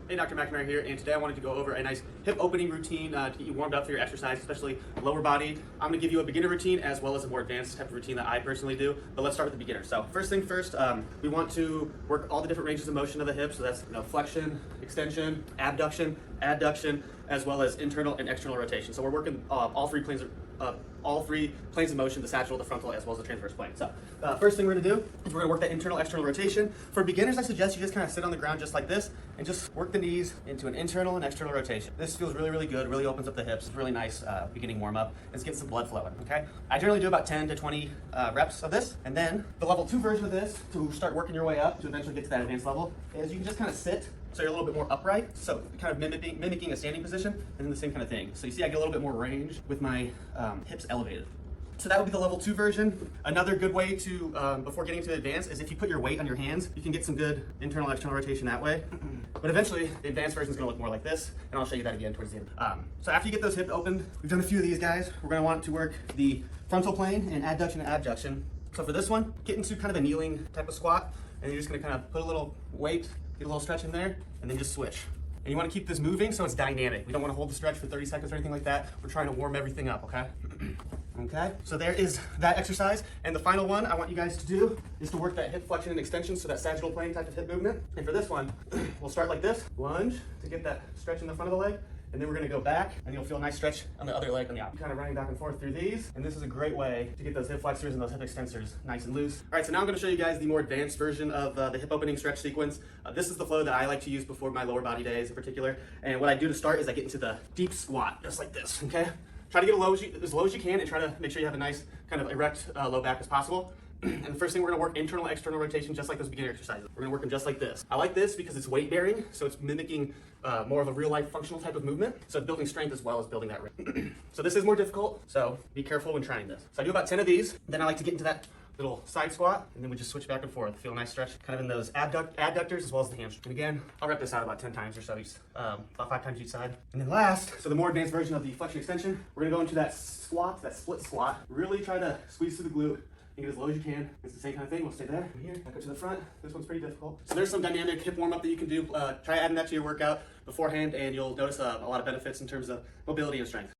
Hey, Dr. McNamara here, and today I wanted to go over a nice hip opening routine to get you warmed up for your exercise, especially lower body. I'm going to give you a beginner routine as well as a more advanced type of routine that I personally do, but let's start with the beginner. So first thing first, we want to work all the different ranges of motion of the hip, so that's flexion, extension, abduction, adduction, as well as internal and external rotation. So we're working all three planes of motion, the sagittal, the frontal, as well as the transverse plane. So first thing we're gonna do is we're gonna work that internal, external rotation. For beginners, I suggest you just kind of sit on the ground just like this and just work the knees into an internal and external rotation. This feels really, really good, really opens up the hips. It's really nice beginning warm up. Let's get some blood flowing, okay? I generally do about 10 to 20 reps of this. And then the level 2 version of this, to start working your way up to eventually get to that advanced level, is you can just kind of sit so you're a little bit more upright, so kind of mimicking a standing position, and then the same kind of thing. So you see I get a little bit more range with my hips elevated. So that would be the level 2 version. Another good way to, before getting to the advanced, is if you put your weight on your hands, you can get some good internal, external rotation that way. But eventually, the advanced version is gonna look more like this, and I'll show you that again towards the end. So after you get those hips opened, we've done a few of these guys. We're gonna want to work the frontal plane and adduction and abduction. So for this one, get into kind of a kneeling type of squat, and you're just gonna kind of put a little weight, get a little stretch in there, and then just switch. And you want to keep this moving so it's dynamic. We don't want to hold the stretch for 30 seconds or anything like that. We're trying to warm everything up, okay? Okay, so there is that exercise. And the final one I want you guys to do is to work that hip flexion and extension, so that sagittal plane type of hip movement. And for this one, we'll start like this, lunge to get that stretch in the front of the leg. And then we're gonna go back, and you'll feel a nice stretch on the other leg on the opposite. Kind of running back and forth through these, and this is a great way to get those hip flexors and those hip extensors nice and loose. All right, so now I'm gonna show you guys the more advanced version of the hip opening stretch sequence. This is the flow that I like to use before my lower body days in particular. And what I do to start is I get into the deep squat, just like this, okay? Try to get as low as you can, and try to make sure you have a nice kind of erect low back as possible. And the first thing, we're gonna work internal, external rotation, just like those beginner exercises. We're gonna work them just like this. I like this because it's weight bearing, so it's mimicking more of a real life functional type of movement. So it's building strength as well as building that rate. So this is more difficult, so be careful when trying this. So I do about 10 of these, then I like to get into that little side squat, and then we just switch back and forth. Feel a nice stretch, kind of in those adductors as well as the hamstring. And again, I'll rep this out about 10 times or so, about 5 times each side. And then last, so the more advanced version of the flexion extension, we're gonna go into that squat, that split squat. Really try to squeeze through the glute. You get as low as you can. It's the same kind of thing. We'll stay there, from here, back up to the front. This one's pretty difficult. So there's some dynamic hip warm up that you can do. Try adding that to your workout beforehand, and you'll notice a lot of benefits in terms of mobility and strength.